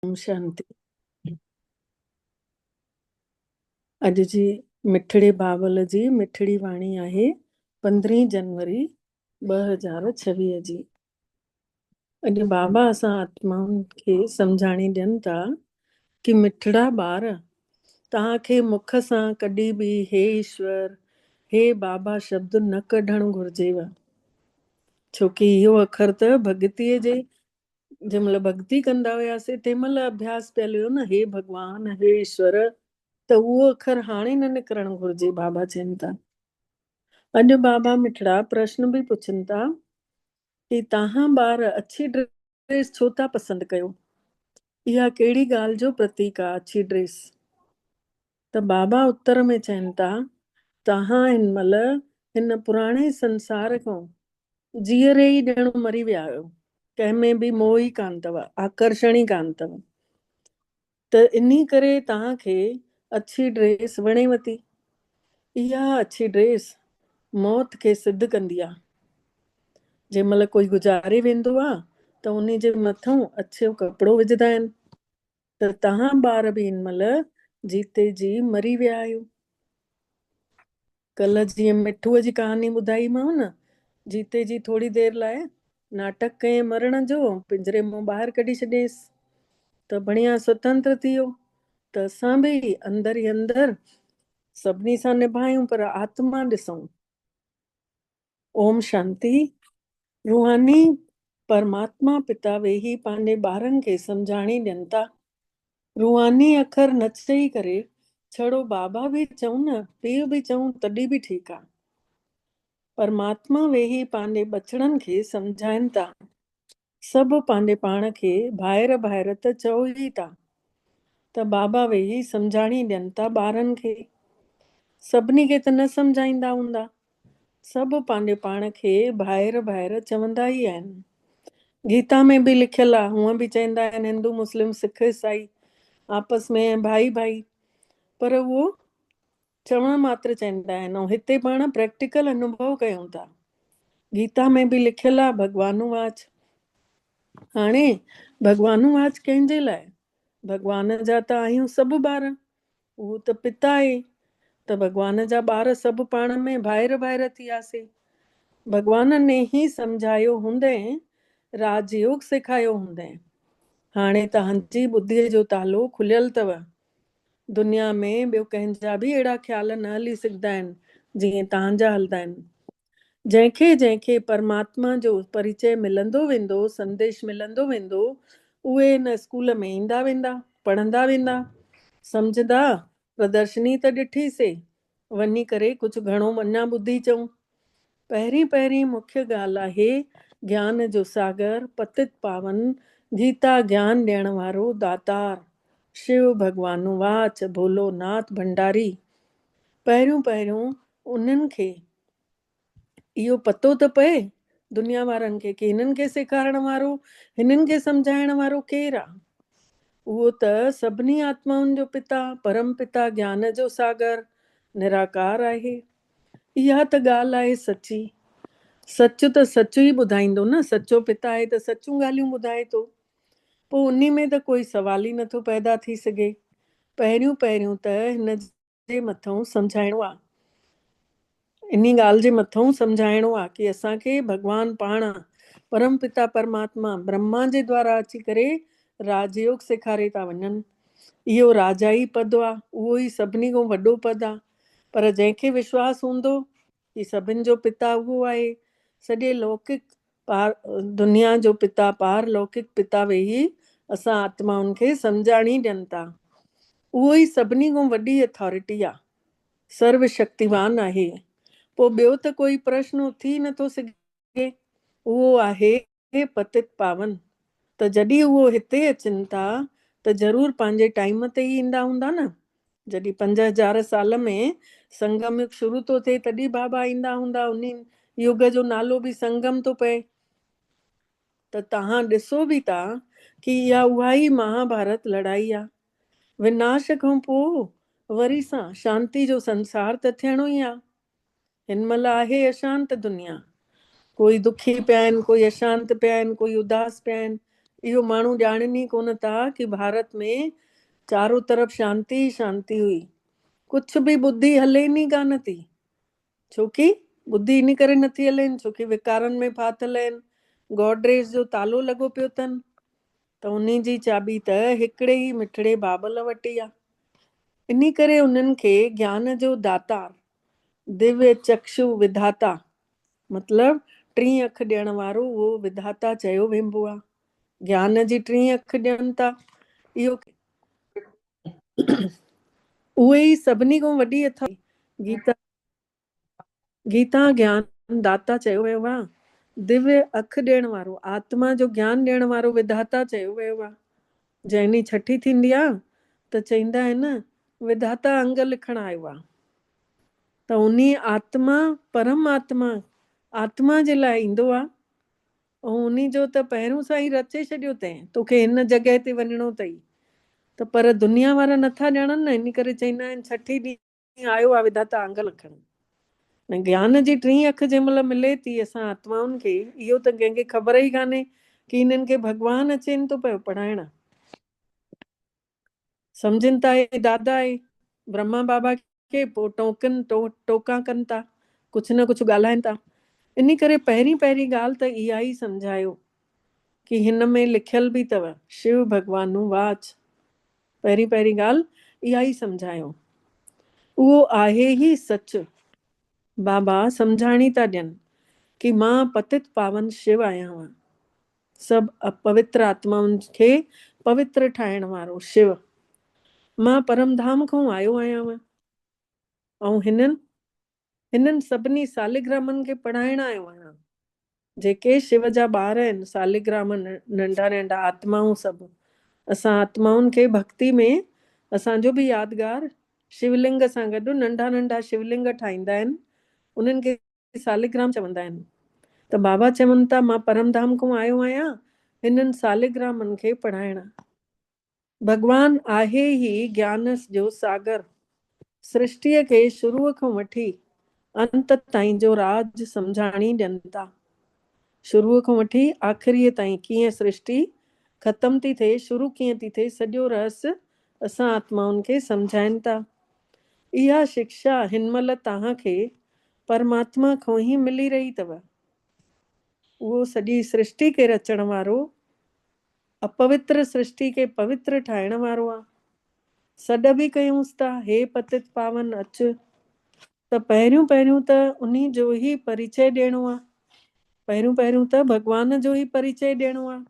ओम शांति। अॼु जी मिठड़े बावल जी मिठड़ी वाणी आहे 15 जनवरी 2026 जी। अॼु बाबा असां आत्माउनि खे सम्झाणी ॾियनि था कि मिठड़ा ॿार तव्हांखे मुख सां कॾहिं बि हे ईश्वर हे बाबा शब्द न कढणु घुर्जेव, छोकी इहो अखर त भॻतीअ जे जंहिंमहिल भक्ति कंदा हुआसीं तंहिंमहिल अभ्यास पियल हुयो न, हे भॻवान हे ईश्वर, त उहो अखर हाणे न निकिरणु घुर्जे। बाबा चवनि था। अॼु बाबा मिठड़ा प्रश्न बि पुछनि था कि तव्हां ॿार अच्छी ड्रेस छो था पसंदि कयो, इहा कहिड़ी ॻाल्हि जो प्रतीक आहे अच्छी ड्रेस? त बाबा उत्तर में चवनि था, तव्हां हिन महिल हिन पुराणे संसार खां जीअरे ई ॼणो मरी विया आहियो, कंहिंमें बि मोह ई कान अथव, आकर्षण ई कान अथव, त इन्ही करे तव्हांखे अच्छी ड्रेस वणेव थी। इहा अच्छी ड्रेस मौत खे सिद्ध कंदी आहे। जंहिंमहिल कोई गुज़ारे वेंदो आहे त उन जे मथां अच्छो कपिड़ो विझंदा आहिनि, त तव्हां ॿार बि हिन महिल जीते जी मरी विया आहियो। कल्ह जीअं मिठूअ जी कहानी ॿुधाईमांव न, जीते जी थोड़ी देरि लाइ नाटक कयईं मरण जो, पिंजरे मां ॿाहिरि कढी छॾियसि त बढ़िया स्वतंत्र थी वियो। त असां बि अंदर ई अंदर सभिनी सां निभायूं पर आत्मा ॾिसूं। ओम शांति। रूहानी परमात्मा पिता वेही पंहिंजे ॿारनि खे सम्झाणी ॾियनि था। रूहानी अखर न चई करे छड़ो बाबा बि चऊं न, पीउ बि चऊं तॾहिं बि ठीकु आहे। परमात्मा वेही पंहिंजे बचड़नि खे सम्झाइनि था। सभु पंहिंजे पाण खे ॿाहिरि ॿाहिरि त चओ ई था, त बाबा वेही सम्झाणी ॾियनि था ॿारनि खे। सभिनी खे त न सम्झाईंदा हूंदा, सभु पंहिंजे पाण खे ॿाहिरि ॿाहिरि चवंदा ई आहिनि। गीता में बि लिखियलु आहे, हूअं बि चवंदा आहिनि हिंदू मुस्लिम सिख ईसाई आपस में भाई भाई, पर उहो चवण मात्र चवंदा आहिनि, ऐं हिते पाण प्रैक्टिकल अनुभव कयूं था। गीता में बि लिखियलु आहे भगवानुवाच। हाणे भगवानुवाच कंहिंजे लाइ? भगवान जा त आहियूं सभु ॿार, उहो त पिता आहे, त भगवान जा ॿार सभु पाण में ॿाहिरि ॿाहिरि थियासीं। भगवान ने ई सम्झायो हूंदे, राजयोग सेखारियो हूंदे। हाणे तव्हांजी ॿुद्धीअ जो तालो खुलियल अथव। दुनिया में ॿियो कंहिंजा बि अहिड़ा ख़्याल न हली सघंदा आहिनि जीअं तव्हांजा हलंदा आहिनि। जंहिंखे जंहिंखे परमात्मा जो परिचय मिलंदो वेंदो, संदेश मिलंदो वेंदो, उहे हिन स्कूल में ईंदा वेंदा, पढ़ंदा वेंदा, सम्झंदा। प्रदर्शनी त ॾिठीसीं, वञी करे कुझु घणो अञा ॿुधी चऊं। पहिरीं पहिरीं मुख्य ॻाल्हि आहे ज्ञान जो सागर पतित पावन गीता ज्ञान ॾियण वारो दातार शिव भगवानुवाच भोलोनाथ भंडारी। पहिरियों पहिरियों उन्हनि खे इहो पतो त पए दुनिया वारनि खे कि हिननि खे सेखारण वारो, हिननि खे सम्झाइण वारो केरु आहे। उहो त सभिनी आत्माउनि जो पिता, परम पिता, ज्ञान जो सागर, निराकार आहे। इहा त ॻाल्हि आहे सची। सच त सच ई ॿुधाईंदो न, सचो पिता आहे त सचूं ॻाल्हियूं ॿुधाए थो। पोइ उन में त कोई सवाल ई नथो पैदा थी सघे। पहिरियों पहिरियों त हिन जे मथां सम्झाइणो आहे, इन ॻाल्हि जे मथां सम्झाइणो आहे कि असांखे भॻवानु पाण परम पिता परमात्मा ब्रह्मा जे द्वारा अची करे राजयोग सेखारे था वञनि। इहो राजाई पद आहे, उहो ई सभिनी खां वॾो पद आहे। पर जंहिंखे विश्वास हूंदो कि सभिनि जो पिता उहो आहे, सॼे लौकिक पार दुनिया जो पिता, पार लौकिक पिता वेही असां आत्माउनि खे सम्झाणी ॾियनि था। उहो ई सभिनी खां वॾी अथॉरिटी आहे, सर्वशक्तिवान आहे। पोइ ॿियो त कोई प्रश्न थी नथो सघे। उहो आहे पतित पावन। त जॾहिं उहो हिते अचनि था त ज़रूरु पंहिंजे टाइम ते ई ईंदा हूंदा न। जॾहिं 5000 साल में संगम युग शुरू थो थिए तॾहिं बाबा ईंदा हूंदा। उन युग जो नालो बि संगम थो पए। त तव्हां ॾिसो बि था कि इहा उहा ई महाभारत लड़ाई आहे। विनाश खां पोइ वरी सां शांति जो संसार त थियणो ई आहे। हिन महिल आहे अशांत दुनिया, कोई दुखी पिया आहिनि, कोई अशांत पिया आहिनि, कोई उदास पिया आहिनि। इहो माण्हू ॼाणनि ई कोन था कि भारत में चारों तरफ़ शांति ई शांति हुई। कुछ बि बुद्धि हलेनि ई कान थी। छोकी बुद्धि इन करे नथी हलेनि छोकी विकारनि में फाथल आहिनि। गॉडरेज जो तालो लॻो पियो अथनि त उन जी चाबी त हिकिड़े ई मिठड़े बाबल वटि ई आहे। इन करे उन्हनि खे ज्ञान जो दाता, दिव्य चक्षु विधाता, मतलब टी अख ॾियण वारो उहो विधाता चयो वेंबो आहे। ज्ञान जी टी अख ॾियनि था। इहो उहे ई सभिनी खां वॾी अथई। गीता गीता ज्ञान दाता चयो वियो आहे। दिव्य अख ॾियण वारो, आत्मा जो ज्ञान ॾियण वारो विधाता चयो वियो आहे। जंहिंजी छठी थींदी आहे त चईंदा आहिनि विधाता अंग लिखण आयो आहे। त उन आत्मा परमात्मा आत्मा जे लाइ ईंदो आहे ऐं उन जो त पहिरियों सां ई रचे छॾियो अथई तोखे हिन जॻह ते वञिणो अथई। त पर दुनिया वारा नथा ॼाणनि न, इन करे चईंदा आहिनि छठी ॾींहुं आयो आहे विधाता अंग लिखण। ऐं ज्ञान जी टी अख जंहिं महिल मिले थी असां आत्माउनि खे, इहो त कंहिंखे ख़बर ई कान्हे कि हिननि खे भॻवानु अचेनि थो पियो पढ़ाइण। सम्झनि था हे दादा आहे ब्रह्मा बाबा खे, पोइ टोका कनि था, कुझु न कुझु ॻाल्हाइनि था। इन करे पहिरीं ॻाल्हि त इहा ई सम्झायो कि हिन में लिखियल बि अथव शिव भॻवानु वाच। पहिरीं ॻाल्हि इहा ई सम्झायो। उहो आहे ई सच। बाबा सम्झाणी था ॾियनि कि मां पतित पावन शिव आहियां। सभु अपवित्र आत्माउनि खे पवित्र ठाहिण वारो शिव। मां परमधाम खां आयो आहियां ऐं हिननि सभिनी सालिग्रामनि खे पढ़ाइण आयो आहियां। जेके शिव जा ॿार आहिनि, सालिग्राम नंढा नंढा आत्माऊं, सभु असां आत्माउनि खे भक्ति में असांजो बि यादगार शिवलिंग सां गॾु नंढा नंढा शिवलिंग ठाहींदा आहिनि, उन्हनि खे सालिग्राम चवंदा आहिनि। त बाबा चवनि था मां परमधाम खां आयो आहियां हिननि सालिग्रामनि खे पढ़ाइण। भॻवानु आहे ई ज्ञान जो सागर। सृष्टिअ खे शुरूअ खां वठी अंत ताईं जो राज सम्झाणी ॾियनि था। शुरूअ खां वठी आख़िरीअ ताईं कीअं सृष्टि ख़तम थी थिए, शुरू कीअं थी थिए, सॼो रहस्य असां आत्माउनि खे सम्झाइनि था। इहा शिक्षा हिनमहिल तव्हांखे परमात्मा खां ई मिली रही अथव। उहो सॼी सृष्टि खे रचण वारो, अपवित्र सृष्टि खे पवित्र ठाहिण वारो आहे। सॾ बि कयूंसि था हे पतित पावन अच, त पहिरियों त उन जो ई परिचय ॾियणो आहे। पहिरियों त भॻवान जो ई परिचय ॾियणो आहे।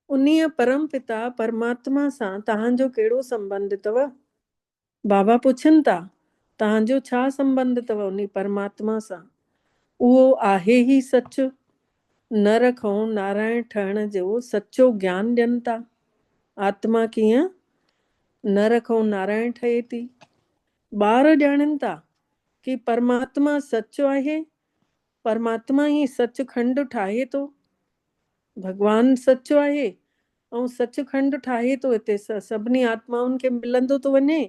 उन्हीअ परम पिता परमात्मा सां तव्हांजो कहिड़ो संबंध अथव? बाबा पुछनि था तव्हांजो छा संबंध अथव उन परमात्मा सां? उहो आहे ई सच। नर खां नारायण ठहण जो सचो ज्ञान ॾियनि था। आत्मा कीअं नर खां नारायण ठहे थी। ॿार ॼाणनि था कि परमात्मा सच आहे, परमात्मा ई सचखंड ठाहे थो। भॻवानु सच आहे ऐं सचखंड ठाहे थो। हिते सभिनी आत्माउनि खे मिलंदो थो वञे।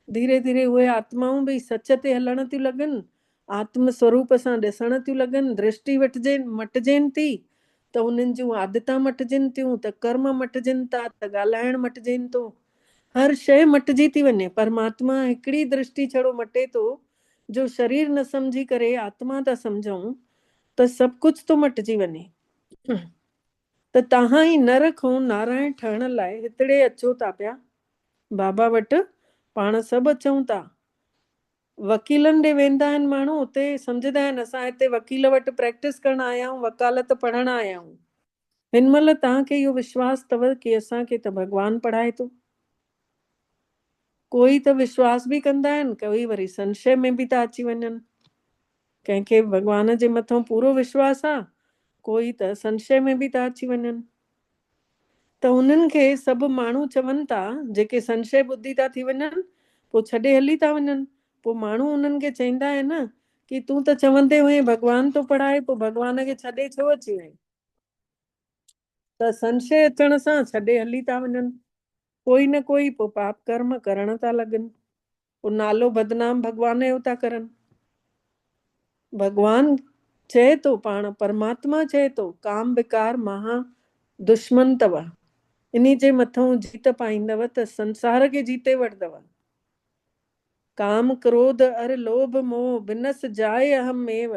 धीरे धीरे उहे आत्माऊं बि सच ते हलण थियूं लॻनि, आत्म स्वरूप सां ॾिसण थियूं लॻनि, दृष्टि मटिजनि थी त उन्हनि जूं आदतां मटिजनि थियूं, त कर्म मटिजनि था, त ॻाल्हाइण मटिजनि थो, हर शइ मटिजी थी वञे। परमात्मा हिकिड़ी दृष्टि छड़ो मटे थो जो शरीर न सम्झी करे आत्मा था सम्झूं त सभु कुझु थो मटिजी वञे। त तव्हां ई नर खां नारायण ठहण लाइ हितड़े अचो था पिया बाबा वटि। पाण सभु अचूं था। वकीलनि ॾे वेंदा आहिनि माण्हू, उते सम्झंदा आहिनि असां हिते वकील वटि प्रैक्टिस करणु आया आहियूं, वकालत पढ़णु आया आहियूं। हिन महिल तव्हांखे इहो विश्वास अथव कि असांखे त भॻवानु पढ़ाए थो। कोई त विश्वास बि कंदा आहिनि, कोई वरी संशय में बि था अची वञनि। कंहिंखे भॻवान जे मथां पूरो विश्वास आहे, कोई त संशय में बि था अची वञनि। त उन्हनि खे सभु माण्हू चवनि था, जेके संशय बुद्धि था थी वञनि पोइ छॾे हली था वञनि। पोइ माण्हू उन्हनि खे चवंदा आहिनि कि तूं त चवंदे हुए भॻवानु थो पढ़ाए, पोइ भॻवान खे छॾे छो अची वई? त संशय अचण सां छॾे हली था वञनि। कोई न कोई पोइ पाप कर्म करण था लॻनि, पोइ नालो बदनाम भॻवान जो था करनि। भॻवानु चए थो, पाण परमात्मा चए थो काम विकार महा दुश्मन अथव, इन्ही जे मथां जीत पाईंदव त संसार खे जीते वठंदव। काम क्रोध अर लोभ मोह बिनस जाए अहमेव,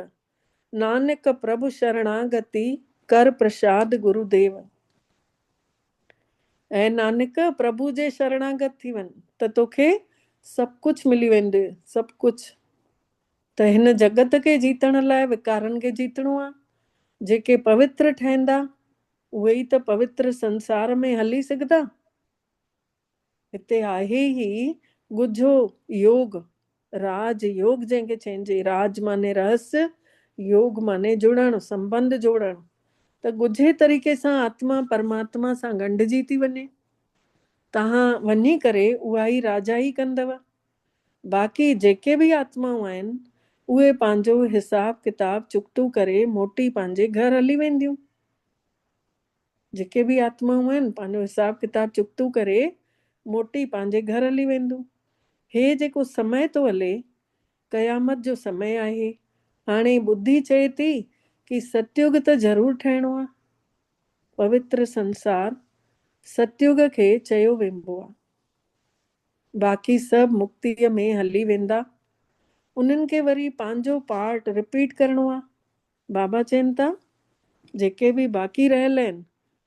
नानक प्रभु शरणागति कर प्रसाद गुरुदेव। ऐं नानक प्रभु जे शरणागत थी वञ त तोखे सभु कुझु मिली वेंदे, सभु कुझु। त हिन जगत खे जीतण लाइ विकारनि खे जीतणो आहे। जेके पवित्र ठहंदा उहे ई त पवित्र संसार में हली सघंदा। हिते आहे ई ॻुझो योग, राज योग जंहिंखे चइजे। राज माने रहस्य, योग माने जुड़णु, संबंध जोड़णु। त ॻुझे तरीक़े सां आत्मा परमात्मा सां ॻंढिजी थी वञे। तव्हां वञी करे उहा ई राजा ई कंदव। बाक़ी जेके बि आत्माऊं आहिनि उहे पंहिंजो हिसाब किताब चुकतू करे मोटी पंहिंजे घर हली वेंदियूं। जेके बि आत्माऊं आहिनि पंहिंजो हिसाब किताब चुकतू करे मोटी पंहिंजे घर हली वेंदियूं। हे जेको समय थो हले, क़यामत जो समय आहे। हाणे बुद्धि चए थी कि सतयुग त ज़रूरु ठहिणो आहे। पवित्र संसार सतयुग खे चयो वेंदो आहे। बाक़ी सभु मुक्तिअ में हली वेंदा। उन्हनि खे वरी पंहिंजो पार्ट रिपीट करिणो आहे। बाबा चवनि था जेके बि बाक़ी रहियल आहिनि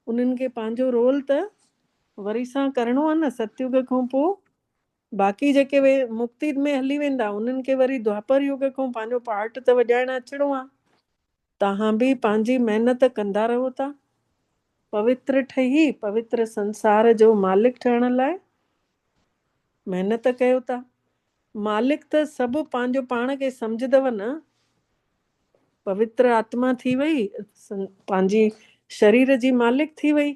उन्हनि खे पंहिंजो रोल त वरी सां करिणो आहे न। सतयुग खां पोइ बाक़ी जेके वे मुक्ति में हली वेंदा उन्हनि खे वरी द्वापर युग खां पंहिंजो पार्ट त वॼाइण अचिणो आहे। तव्हां बि पंहिंजी महिनत कंदा रहो था पवित्र ठही पवित्र संसार जो मालिक ठहण लाइ महिनत कयो था। मालिक त सभु पंहिंजो पाण खे सम्झदव न। पवित्र आत्मा थी वई, पंहिंजी शरीर जी मालिक थी वई,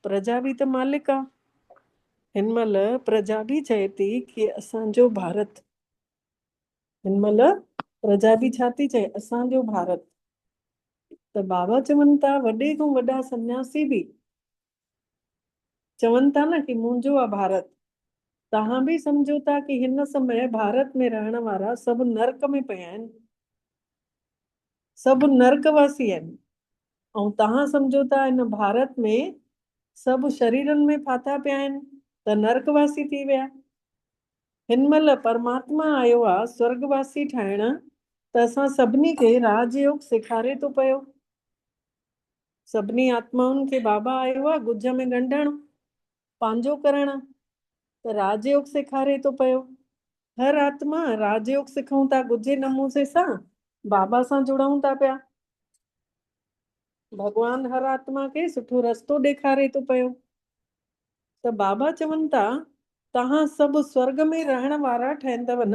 प्रजा बि त मालिक आहे। हिन महिल प्रजा बि चए थी कि असांजो भारत, हिन महिल प्रजा बि छा थी चए, असांजो भारत। त बाबा चवनि था वॾे खां वॾा सन्यासी बि चवनि था न कि मुंहिंजो आहे भारत। तव्हां बि सम्झो था कि हिन समय भारत में रहण वारा सभु नर्क में पिया आहिनि, सभु नर्कवासी आहिनि। ऐं तव्हां सम्झो था हिन भारत में सभु शरीरनि में फाथा पिया आहिनि त नर्कवासी थी विया। हिन महिल परमात्मा आयो आहे स्वर्गवासी ठाहिण, त असां सभिनी खे राजयोग सेखारे थो पियो। सभिनी आत्माउनि खे बाबा आयो आहे ॻुझ में ॻंढण, पंहिंजो करण, त राजयोग सेखारे थो पियो। हर आत्मा राजयोग सिखूं था ॻुझे नमूने सां, बाबा सां जुड़ूं था पिया। भगवान हर आत्मा खे सुठो रस्तो ॾेखारे थो पियो। त बाबा चवनि था तव्हां सभु स्वर्ग में रहण वारा ठहंदव न।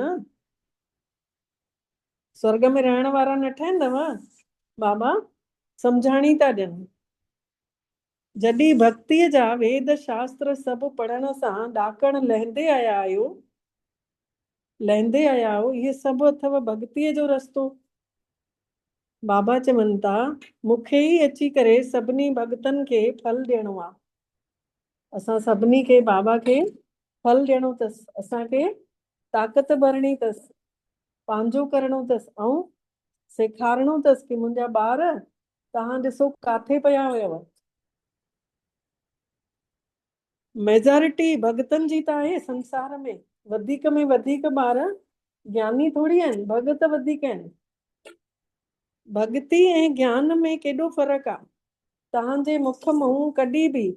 स्वर्ग में रहण वारा न ठहंदव। बाबा सम्झाणी था ॾियनि। जॾहिं भक्तीअ जा वेद शास्त्र सभु पढ़ण सां ॾाकण लहंदे आया आहियो, इहे सभु अथव भक्तीअ जो रस्तो। बाबा चवनि था मूंखे ई अची करे सभिनी भगतनि खे फल ॾियणो आहे। असां सभिनी खे बाबा खे फल ॾियणो अथसि, असांखे ताक़त भरणी अथसि, पंहिंजो करिणो अथसि ऐं सेखारिणो अथसि कि मुंहिंजा ॿार तव्हां ॾिसो काथे पिया हुयव। मेजॉरिटी भगतनि जी त आहे संसार में, वधीक में वधीक ॿार ज्ञानी थोड़ी आहिनि, भगत वधीक आहिनि। भक्ति ऐं ज्ञान में केॾो फ़र्क़ु आहे। तव्हांजे मुख मां कॾहिं बि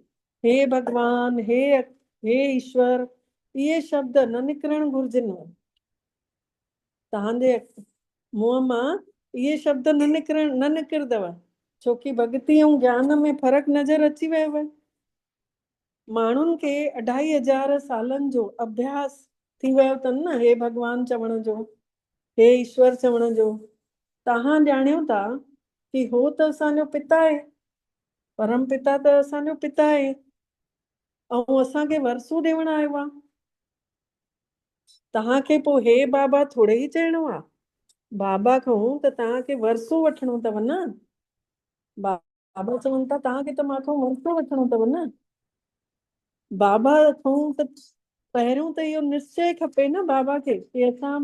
हे भगवान, हे ईश्वर, इहे शब्द न निकिरणु घुरिजनि। तव्हांजे मुंहं मां इहे शब्द न निकिरंदव, छोकी भक्ति ऐं ज्ञान में फ़र्क़ु नज़र अची वियो आहे। माण्हुनि खे 2500 सालनि जो अभ्यास थी वियो अथनि न हे भगवान चवण जो, हे ईश्वर चवण जो। तव्हां ॼाणियो था कि हो त असांजो पिता आहे, परम पिता त असांजो पिता आहे ऐं असांखे वरसू ॾियणु आयो आहे। तव्हांखे पोइ हे बाबा थोरे ई चइणो आहे। बाबा खां त तव्हांखे वरसो वठिणो अथव न। बाबा चवनि था तव्हांखे त मांखां वरसो वठिणो अथव न। बाबा खां त पहिरियों त इहो निश्चय खपे न बाबा खे कि असां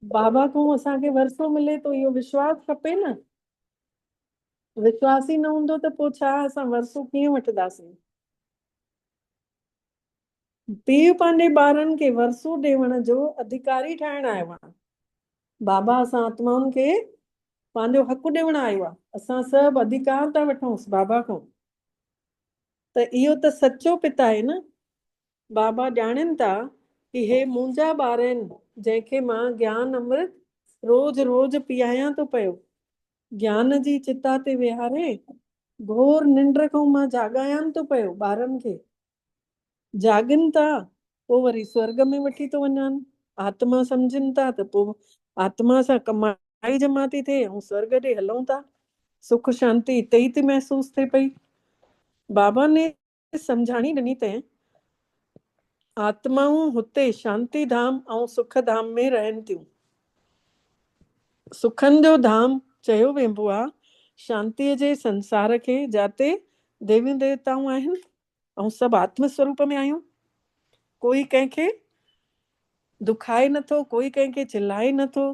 बाबा खां असांखे वरसो मिले थो, इहो विश्वास खपे न। विश्वास ई न हूंदो त पोइ छा असां वरसो कीअं वठंदासीं। पीउ पंहिंजे ॿारनि खे वरसो ॾियण जो अधिकारी ठाहिण आयो आहे। बाबा असां आत्माउनि खे पंहिंजो हक़ ॾियण आयो आहे। असां सभु अधिकार था वठूंसि बाबा खां। त इहो त सचो पिता आहे न। बाबा ॼाणनि था कि हे मुंहिंजा ॿार आहिनि, जंहिंखे मां ज्ञान अमृत रोज़ रोज़ पीआरियां थो पियो। ज्ञान जी चिता ते विहारे घोर निंड खां मां जाॻायां थो पियो ॿारनि खे। जाॻनि था पोइ वरी स्वर्ग में वठी थो वञनि। आत्मा सम्झनि था त पोइ आत्मा सां कमाई जमा थी थिए ऐं स्वर्ग ॾे हलूं था। सुख शांति हिते ई थी महसूस थिए पई। बाबा ने सम्झाणी ॾिनी अथई आत्माऊं हुते शांति धाम ऐं सुख धाम में रहनि थियूं। सुखनि जो धाम चयो वेंदो आहे शांतीअ जे संसार खे, जाते देवी देवताऊं आहिनि ऐं सभु आत्म स्वरूप में आहियूं। कोई कंहिंखे दुखाए नथो, कोई कंहिंखे चिल्लाए नथो,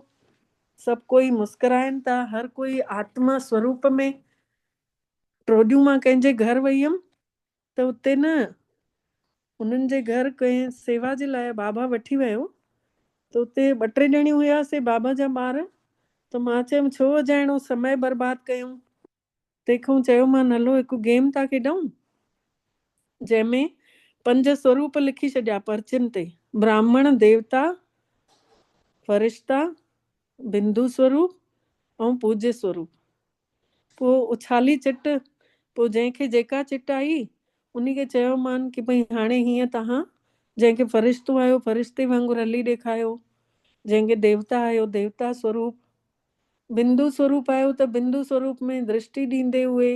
सभु कोई मुस्कुराइनि था, हर कोई आत्मा स्वरूप में। टियों मां कंहिंजे घर वई हुयमि त उते न उन्हनि जे घर कंहिं सेवा जे लाइ बाबा वठी वियो त उते 2-3 ॼणियूं हुयासीं बाबा जा ॿार। त मां चयमि छो अॼाइणो समय बर्बादु कयूं। तंहिंखां चयोमांनि हलो हिकु गेम था खेॾूं जंहिंमें 5 स्वरूप लिखी छॾिया पर्चियुनि ते। ब्राह्मण, देवता, फरिश्ता, बिंदु स्वरूप ऐं पूज्य स्वरूप। पोइ उछाली चिट, पोइ जंहिंखे जेका चिट आई उन खे चयोमांनि कि भई हाणे हीअं तव्हां जंहिंखे फरिश्तो आयो फरिश्ते वांगुरु हली ॾेखारियो, जंहिंखे देवता आयो देवता स्वरूप, बिंदु स्वरूप आयो त बिंदु स्वरूप में दृष्टि ॾींदे हुए।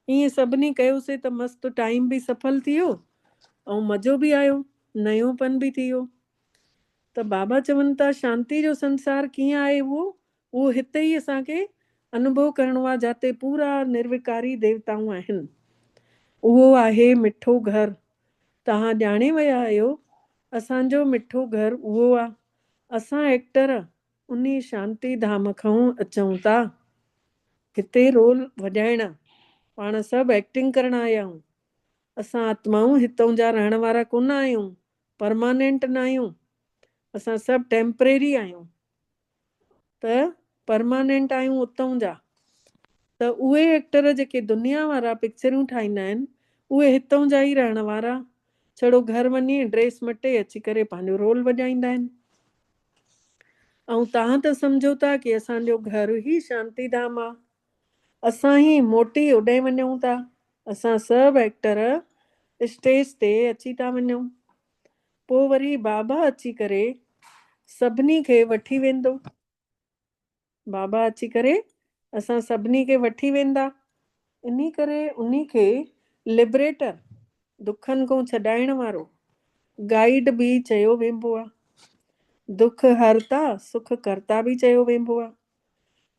ईअं सभिनी कयोसीं त मस्तु टाइम बि सफल थी वियो ऐं मज़ो बि आयो, नयोपन बि थी वियो। त बाबा चवनि था शांति जो संसार कीअं आहे उहो हिते ई असांखे अनुभव करिणो आहे, जाते पूरा निर्विकारी देवताऊं आहिनि। उहो आहे मिठो घर। तव्हां ॼाणे विया आहियो असांजो मिठो घर उहो आहे। असां एक्टर उन शांति धाम खां अचूं था हिते रोल वॼाइण। पाण सभु एक्टिंग करण आया आहियूं। असां आत्माऊं हितां जा रहण वारा कोन आहियूं, परमानेंट न आहियूं। असां सभु टेम्परेरी आहियूं त परमानेंट आहियूं उतां जा। त उहे एक्टर जेके दुनिया वारा पिक्चरूं ठाहींदा आहिनि उहे हितां जा ई रहण वारा, छड़ो घर वञी ड्रेस मटे अची करे पंहिंजो रोल वॼाईंदा आहिनि। ऐं तव्हां त सम्झो था कि असांजो घर ई शांति धाम आहे। असां ई मोटी उॾे वञूं था। असां सभु एक्टर स्टेज ते अची था वञूं। पोइ वरी बाबा अची करे सभिनी खे वठी वेंदो। बाबा अची करे असां सभिनी खे वठी वेंदा। इन करे उन खे लिबरेटर, दुखनि खां छॾाइण वारो, गाइड बि चयो वेंदो आहे। दुख हरता सुख करता बि चयो वेंदो आहे।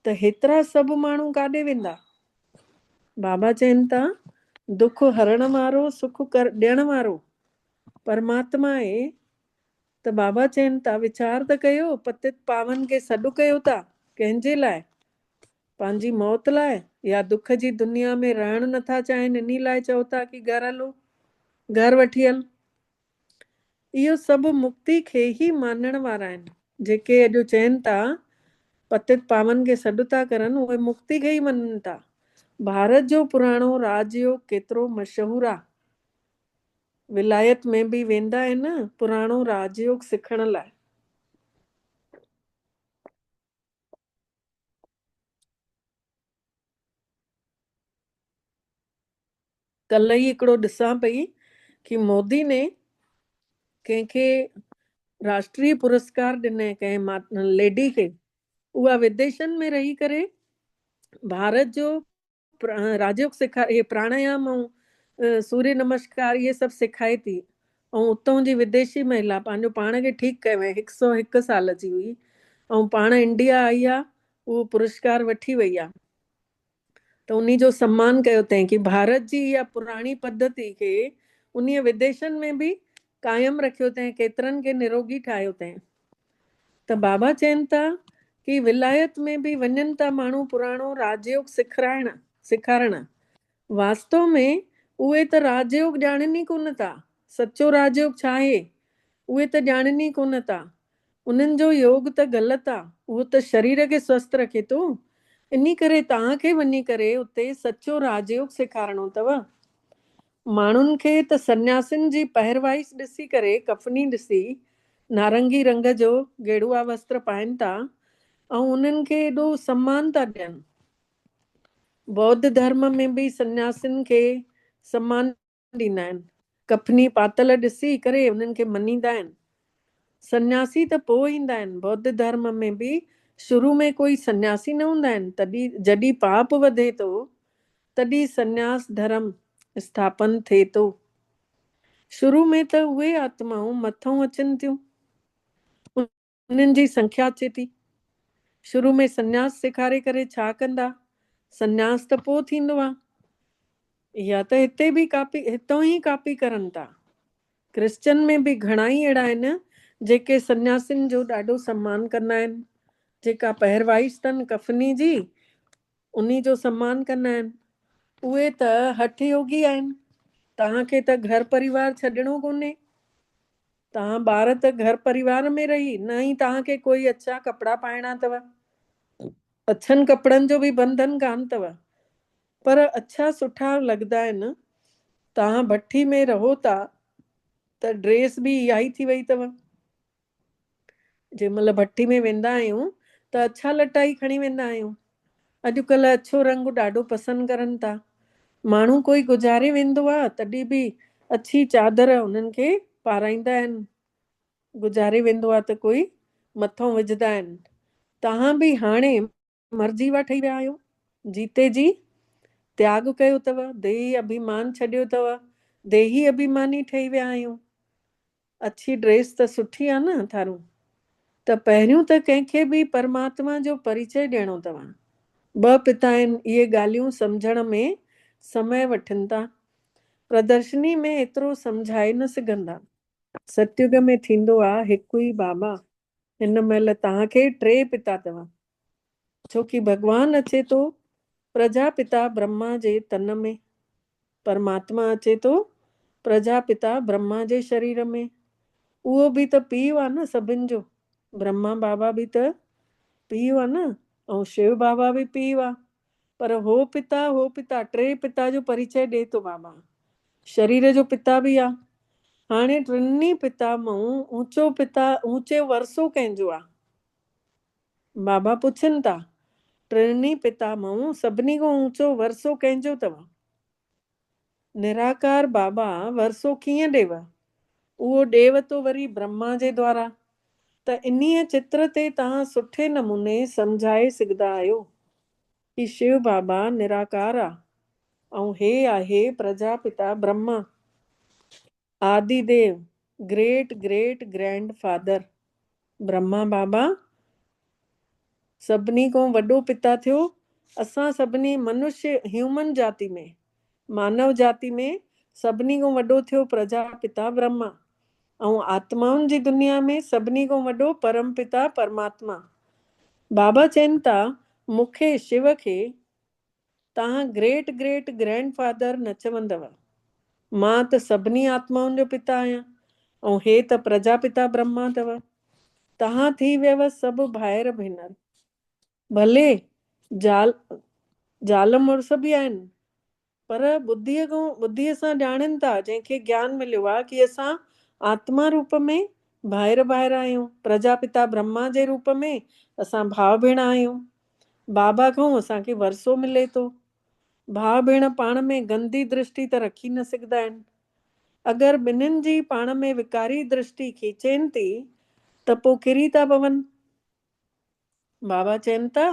त हेतिरा सभु माण्हू काॾे वेंदा? बाबा चवनि था दुख हरण वारो सुख ॾियण वारो परमात्मा आहे। त बाबा चवनि था वीचार त कयो, पतित पावन खे सॾु कयो था कंहिंजे लाइ? पंहिंजी मौत लाइ या दुख जी दुनिया में रहण नथा चाहिनि इन लाइ चओ था कि घर हलो, घर वठी हल। इहो सभु मुक्ति खे ई मानण वारा आहिनि। जेके अॼु चवनि था पतित पावन खे सॾु था करनि उहे मुक्ति खे ई मञनि था। भारत जो पुराणो राजयोग केतिरो मशहूरु आहे। विलायत में बि वेंदा आहिनि पुराणो राजयोग सिखण लाइ। कल्ह ई हिकिड़ो ॾिसां पई कि मोदी ने कंहिंखे राष्ट्रीय पुरस्कार ॾिने, कंहिं लेडी खे। उहा विदेशनि में रही करे भारत जो राजयोग सिखाए, प्राणायाम ऐं सूर्य नमस्कार इहे सभु सिखाए थी। ऐं उतां जी विदेशी महिला पंहिंजो पाण खे ठीकु कयो आहे। 101 साल जी हुई ऐं पाण इंडिया आई आहे, उहो पुरस्कार वठी वई आहे। त उन जो सम्मान कयो अथईं कि भारत जी इहा पुराणी पद्धति खे उन विदेशनि में बि क़ाइमु रखियो अथईं, केतिरनि खे निरोगी ठाहियो अथईं। त बाबा चवनि था कि विलायत में बि वञनि था माण्हू पुराणो राजयोग सिखाइण। सेखारणु। वास्तव में उहे त राजयोग ॼाणनि ई कोन था। सचो राजयोग छा आहे उहे त ॼाणनि ई कोन था। उन्हनि जो योग त ग़लति आहे। उहो त शरीर खे स्वस्थ रखे थो। इन करे तव्हांखे वञी करे उते सचो राजयोग सेखारणो अथव। माण्हुनि खे त सन्यासिन जी पहिरवाइश ॾिसी करे, कफनी ॾिसी नारंगी रंग जो गेड़ुआ वस्त्र पाइनि था ऐं उन्हनि खे एॾो सम्मान था ॾियनि। बौद्ध धर्म में भी सन्यासिन खे सम्मान ॾींदा आहिनि। कफनी पातल ॾिसी करे उन्हनि खे मञींदा आहिनि। सन्यासी त पोइ ईंदा आहिनि। बौद्ध धर्म में भी शुरू में कोई सन्यासी न हूंदा आहिनि। तॾहिं जॾहिं पाप वधे थो तॾहिं सन्यास धर्म स्थापन थिए थो। शुरू में त उहे आत्माऊं मथों अचनि थियूं, उन्हनि जी संख्या अचे थी। शुरू में सन्यास सेखारे करे छा कंदा? सन्यास त पोइ थींदो आहे। या त हिते बि कापी हितां ई कापी करनि था। क्रिश्चन में भी घणा ई अहिड़ा आहिनि जेके सन्यासिन जो ॾाढो सम्मान कंदा आहिनि। जेका पहिरवाइश अथनि कफनी जी उन्ही जो सम्मान कंदा आहिनि। उहे त हठ योगी आहिनि। तव्हांखे त घर परिवार छॾिणो कोन्हे। तव्हां ॿार त घर परिवार में रही, न ई तव्हांखे कोई अच्छा कपिड़ा पाइणा अथव। अछनि कपिड़नि जो बि बंधन कान अथव। पर अच्छा सुठा लॻंदा आहिनि। तव्हां भट्ठी में रहो था त ड्रेस बि इहा ई थी वई अथव। जंहिं महिल भट्ठी में वेंदा आहियूं त अच्छा लटा ई खणी वेंदा आहियूं। अॼुकल्ह अछो रंग ॾाढो पसंदि करनि था। माण्हू कोई गुज़ारे वेंदो आहे तॾहिं बि अछी चादर उन्हनि खे पाराईंदा आहिनि। गुज़ारे वेंदो आहे त कोई मथों विझंदा आहिनि। तव्हां बि हाणे मर्जी वारा ठही विया आहियो। जीते जी त्याग कयो अथव। देही अभिमान छॾियो अथव। देही अभिमानी ठही विया आहियूं। अच्छी ड्रेस त सुठी आहे न थारूं। त पहिरियों त कंहिंखे बि परमात्मा जो परिचय ॾियणो अथव। ॿ पिता आहिनि। इहे ॻाल्हियूं सम्झण में समय वठनि था। प्रदर्शनी में एतिरो सम्झाए न सघंदा। सतयुग में थींदो आहे हिकु ई बाबा। हिन महिल तव्हांखे 3 पिता अथव। छोकी भॻवानु अचे थो प्रजापिता ब्रह्मा जे तन में। परमात्मा अचे थो प्रजापिता ब्रह्मा जे शरीर में। उहो बि त पीउ आहे न सभिनि जो। ब्रह्मा बाबा बि त पीउ आहे न। ऐं शिव बाबा बि पीउ आहे। पर हो पिता 3 पिता जो परिचय ॾे थो बाबा। शरीर जो पिता बि आहे। हाणे टिनी पिता मां ऊंचो पिता ऊंचे वरसो कंहिंजो आहे? बाबा पुछनि था टिनी पिता मां सभिनी खां ऊंचो वरसो कंहिंजो अथव? निराकार बाबा वरसो कीअं ॾेव? उहो ॾेव थो वरी ब्रह्मा जे द्वारा। त इन्हीअ चित्र ते तव्हां सुठे नमूने सम्झाए सघंदा आहियो कि शिव बाबा निराकार आहे ऐं हे आहे Prajapita Brahma, Adidev, great great grandfather. Brahma Baba सभिनी खां वॾो पिता थियो। असां सभिनी मनुष्य ह्यूमन जाति में, मानव जाति में सभिनी खां वॾो थियो प्रजापिता ब्रह्मा। ऐं आत्माउनि जी दुनिया में सभिनी खां वॾो परम पिता परमात्मा। बाबा चवनि था मूंखे शिव खे तव्हां ग्रेट ग्रेट ग्रैंड फादर न चवंदव। मां त सभिनी आत्माउनि जो पिता आहियां ऐं हे त प्रजापिता ब्रह्मा अथव। तव्हां थी वियव सभु भाइर भेनर। भले ज़ाल मुड़ुस बि आहिनि पर ॿुद्धीअ सां ॼाणनि था, जंहिंखे ज्ञान मिलियो आहे कि असां आत्मा रूप में भाइर आहियूं। प्रजापिता ब्रह्मा जे रूप में असां भाउ भेण आहियूं। बाबा खां असांखे वरसो मिले थो। भाउ भेण पाण में गंदी दृष्टि त रखी न सघंदा आहिनि। अगरि ॿिन्हिनि जी पाण में विकारी दृष्टि खीचेनि थी त पोइ किरी था पवनि। बाबा चवनि था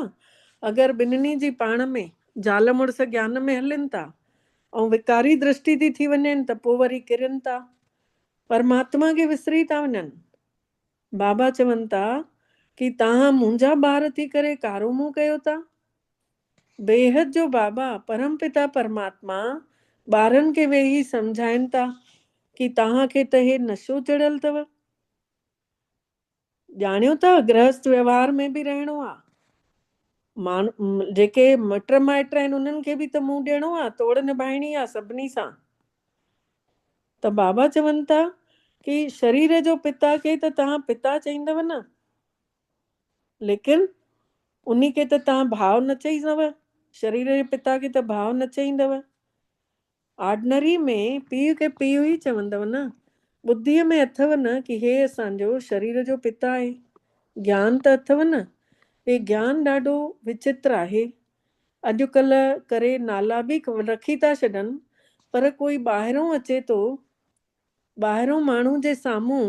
अगरि ॿिन्हिनि जी पाण में ज़ाल मुड़ुस ज्ञान में हलनि था ऐं विकारी दृष्टि थी वञनि त पोइ वरी किरनि था, परमात्मा खे विसरी था वञनि। बाबा चवनि था कि तव्हां मुंहिंजा ॿार थी करे कारो मुंहुं कयो था। बेहद जो बाबा परम पिता परमात्मा ॿारनि खे वेही सम्झाइनि था कि तव्हांखे त हे नशो चढ़ियल अथव। ॼाणियो था गृहस्थ व्यवहार में बि रहणो आहे। जेके मिट माइट आहिनि उन्हनि खे बि त मुंहुं ॾियणो आहे, तोड़ निभाइणी आहे सभिनी सां। त बाबा चवनि था कि शरीर जो पिता खे त तव्हां पिता चईंदव न, लेकिन उन्ही खे त तव्हां भाव न चईंदव, शरीर जे पिता खे त भाव न चईंदव। ऑर्डिनरी में पीउ खे पीउ ई चवंदव न। ॿुद्धीअ में अथव न कि हे असांजो शरीर जो पिता आहे, ज्ञान त अथव न। हे ज्ञान ॾाढो विचित्र आहे। अॼुकल्ह करे नाला बि रखी था छॾनि, पर कोई ॿाहिरों अचे थो, ॿाहिरों माण्हू जे साम्हूं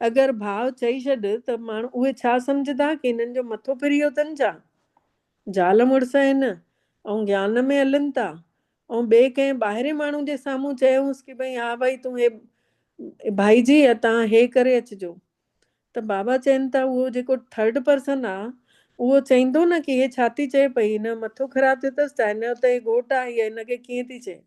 अगरि भाव चई छॾ त माण्हू उहे छा सम्झंदा कि हिननि जो मथो फिरी वियो अथनि छा। ज़ाल मुड़ुस आहिनि ऐं ज्ञान में हलनि था, ऐं ॿिए कंहिं ॿाहिरे माण्हू जे साम्हूं चयूंसि कि भई हा भई तूं हे भाई जी तव्हां हे करे अचिजो, त बाबा चवनि था उहो जेको थर्ड पर्सन आहे उहो चईंदो न कि हे छा थी चए पई, हिन मथो ख़राबु थियो अथसि छा, हिन जो त हे घोटु आहे, या हिनखे कीअं थी चए।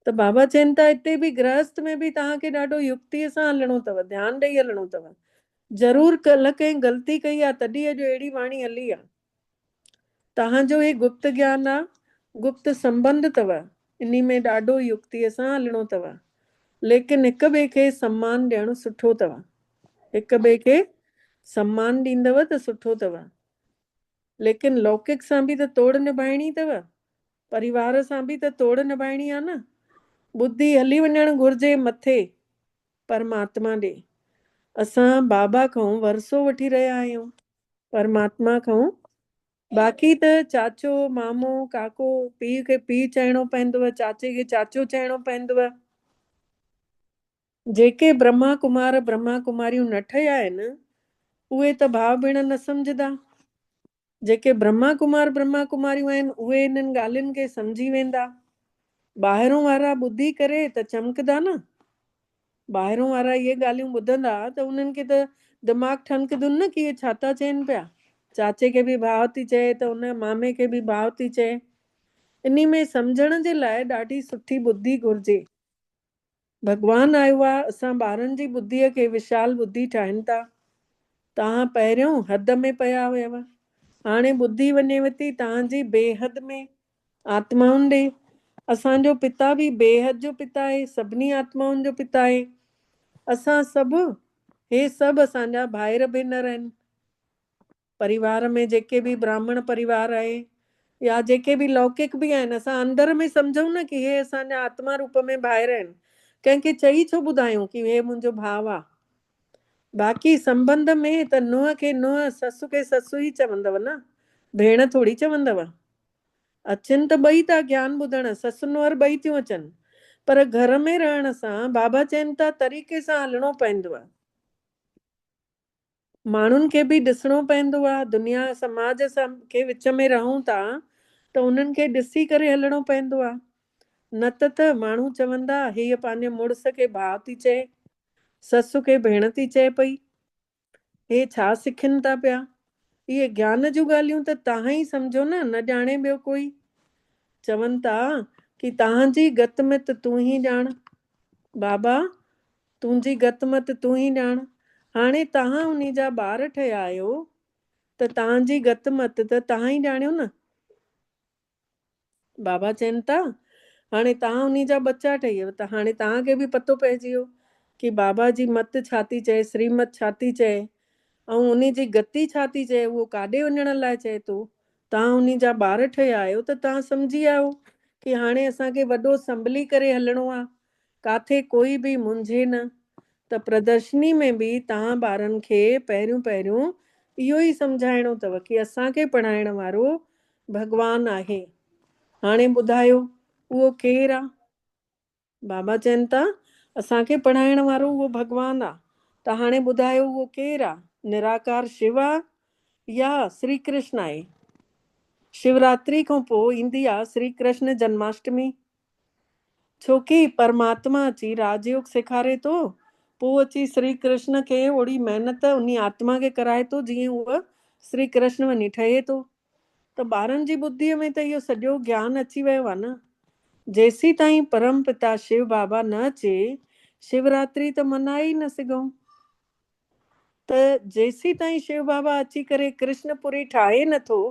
त बाबा चवनि था हिते बि गृहस्थ में बि तव्हांखे ॾाढो युक्तिअ सां हलणो अथव, ध्यानु ॾेई हलणो अथव। ज़रूरु कल्ह कंहिं ग़लती कई आहे तॾहिं अॼु अहिड़ी वाणी हली आहे। तव्हांजो हे गुप्त ज्ञान आहे, गुप्त संबंध अथव, इन में ॾाढो युक्तिअ सां हलणो अथव। लेकिन हिक ॿिए खे सम्मान ॾियणु सुठो अथव, हिक ॿिए खे सम्मान ॾींदव त सुठो अथव। लेकिन लौकिक सां बि त तोड़ निभाइणी अथव, परिवार सां बि त तोड़ निभाइणी आहे न। बुद्धि हली वञणु घुरिजे मथे परमात्मा ॾे। असां बाबा खां वरसो वठी रहिया आहियूं, परमात्मा खां। बाक़ी त चाचो मामो काको, पीउ खे पीउ चइणो पवंदव, चाचे खे चाचो चइणो पवंदव। जेके ब्रह्मा कुमार ब्रह्मा कुमारियूं न ठहिया आहिनि उहे त भाउ भेण न सम्झंदा। जेके ब्रह्मा कुमार ब्रह्मा कुमारियूं आहिनि उहे इन्हनि ॻाल्हियुनि खे सम्झी वेंदा। ॿाहिरों वारा ॿुधी करे त चमकदा न, ॿाहिरों वारा इहे ॻाल्हियूं ॿुधंदा त उन्हनि खे त दिमाग़ ठनकदुनि न कि इहे छा था चइनि पिया। चाचे खे बि भाउ थी चए त उन मामे खे बि भाउ थी चए। इन में सम्झण जे लाइ ॾाढी सुठी बुद्धि घुरिजे। भॻवानु आयो आहे असां ॿारनि जी बुद्धीअ खे विशाल बुद्धि ठाहिनि था। तव्हां पहिरियों हद में पिया हुयव, हाणे ॿुधी वञेव थी तव्हांजी बेहद में, आत्माउनि ॾे। असांजो पिता बि बेहद जो पिता आहे, सभिनी आत्माउनि जो पिता आहे। असां सभु हे सभु असांजा भाइर भेनर आहिनि। परिवार में जेके बि ब्राह्मण परिवार आहे या जेके बि लौकिक बि आहिनि, असां अंदर में सम्झूं न कि हे असांजा आत्मा रूप में भाइर आहिनि। कंहिंखे चई छो ॿुधायूं कि हे मुंहिंजो भाउ आहे। बाक़ी संबंध में त नुंहं खे नुंहं, ससु खे ससु ई चवंदव न, भेण थोड़ी चवंदव। अचनि त ॿई था ज्ञान ॿुधण, ससु नुंहर ॿई थियूं अचनि, पर घर में रहण सां बाबा चवनि था तरीक़े सां हलणो पवंदव। माण्हुनि खे बि ॾिसणो पवंदो आहे, दुनिया समाज सां के विच में रहूं था त उन्हनि खे ॾिसी करे हलणो पवंदो आहे। न त माण्हू चवंदा हीअ पंहिंजे मुड़ुस खे भाउ थी चए, ससु खे भेण थी चए पई, हे छा सिखनि था पिया। इहे ज्ञान जूं ॻाल्हियूं त तव्हां ई सम्झो न, न ॼाणे ॿियो कोई। चवनि था कि तव्हांजी गतमत तूं ई ॼाण, बाबा तुंहिंजी गतमत तूं ई ॼाण। हाणे तव्हां उन जा ॿार ठहिया आहियो त तव्हांजी गतमत त तव्हां ई ॼाणियो न। बाबा चवनि था हाणे तव्हां उन जा बच्चा ठही वियो त हाणे तव्हांखे बि पतो पइजी वियो कि बाबा जी मत छा थी चए, श्रीमत छा थी चए, ऐं उन जी गति छा थी चए, उहो काॾे वञण लाइ चए थो। तव्हां उन जा ॿार ठहिया आहियो त तव्हां सम्झी विया आहियो कि हाणे असांखे वॾो संभली करे हलणो आहे, काथे कोई बि मुंझे न। त प्रदर्शनी में बि तव्हां ॿारनि खे पहिरियों पहिरियों इहो ई सम्झाइणो अथव कि असांखे पढ़ाइण वारो भॻवानु आहे। हाणे ॿुधायो उहो केरु आहे। बाबा चवनि था असांखे पढ़ाइण वारो उहो भॻवानु आहे, त हाणे ॿुधायो उहो केरु आहे, निराकार शिव आहे या श्री कृष्ण आहे। शिवरात्रि खां पोइ ईंदी आहे श्री कृष्ण जन्माष्टमी, छोकी परमात्मा अची राजयोग सेखारे थो, पोइ अची श्री कृष्ण खे ओड़ी महिनत उन आत्मा खे कराए थो जीअं उहा श्री कृष्ण वञी ठहे थो। त ॿारनि जी ॿुद्धीअ में त इहो सॼो ज्ञान अची वियो आहे न। जेसीं ताईं परम पिता शिव बाबा न अचे शिवरात्रि त मनाए ई न सघूं। त जेसीं ताईं शिव बाबा अची करे कृष्णपुरी ठाहे नथो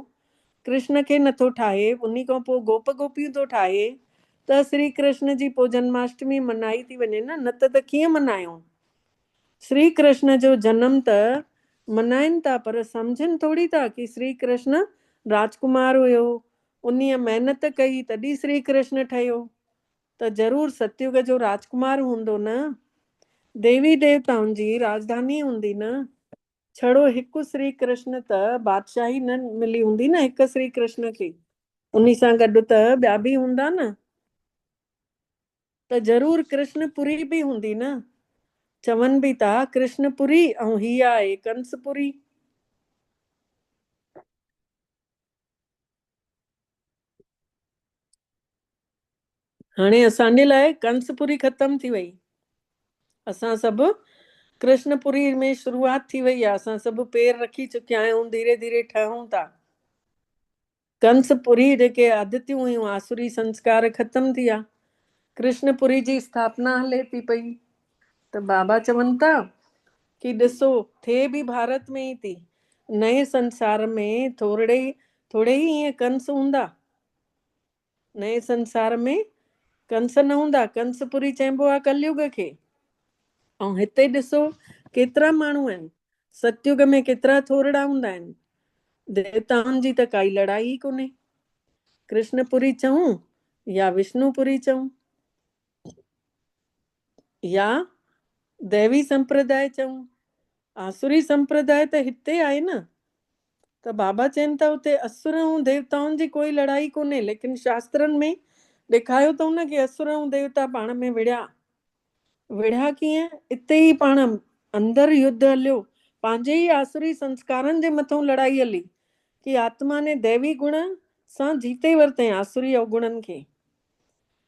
कृष्ण खे नथो ठाहे, उन खां पोइ गोप गोपियूं थो ठाहे, त श्री कृष्ण जी पोइ जन्माष्टमी मनाई थी वञे न त कीअं मनायूं। श्री कृष्ण जो जनम त मनाइनि था, पर सम्झनि थोड़ी था कि श्री कृष्ण राजकुमार हुयो, उन्हीअ महिनत कई तॾहिं श्री कृष्ण ठहियो, त ज़रूर सतयुग जो राजकुमार हूंदो न। देवी देवताउनि जी राजधानी हूंदी न। छड़ो हिकु श्री कृष्ण त बादशाही न मिली हूंदी न हिकु श्री कृष्ण खे, उन्ही सां गॾु त ॿिया बि हूंदा न, त ज़रूर कृष्णपुरी बि हूंदी न। चवनि बि था कृष्णपुरी ऐं हीअ आहे कंसपुरी। हाणे असांजे लाइ कंसपुरी ख़तम थी वई, असां सभु कृष्णपुरी में शुरूआत थी वई आहे, असां सभु पेर रखी चुकिया आहियूं, धीरे धीरे ठहूं था। कंसपुरी जेके आदितियूं हुयूं आसुरी संस्कार ख़तम थी विया, कृष्णपुरी जी स्थापना हले थी पई। त बाबा चवनि था कि ॾिसो थिए बि भारत में ई थी, नए संसार में थोड़े ही ईअं कंस हूंदा, नए संसार में कंस न हूंदा, कंसपुरी चइबो आहे कलयुग खे। ऐं हिते ॾिसो केतिरा माण्हू आहिनि, सतयुग में केतिरा थोरड़ा हूंदा आहिनि, देवताउनि जी त काई लड़ाई ई कोन्हे। कृष्णपुरी चऊं या विष्णुपुरी चऊं या दैवी संप्रदाय चऊं, आसुरी संप्रदाय त हिते आहे न। त बाबा चवनि था उते असुर ऐं देवताउनि जी कोई लड़ाई कोन्हे, लेकिन शास्त्रनि में ॾेखारियो अथऊं न कि असुर ऐं देवता पाण में विढ़िया कीअं, इते ई पाण अंदर युद्ध हलियो, पंहिंजे ई आसुरी संस्कारनि जे मथां लड़ाई हली कि आत्मा ने दैवी गुण सां जीते वरितई आसुरी अवगुणनि खे।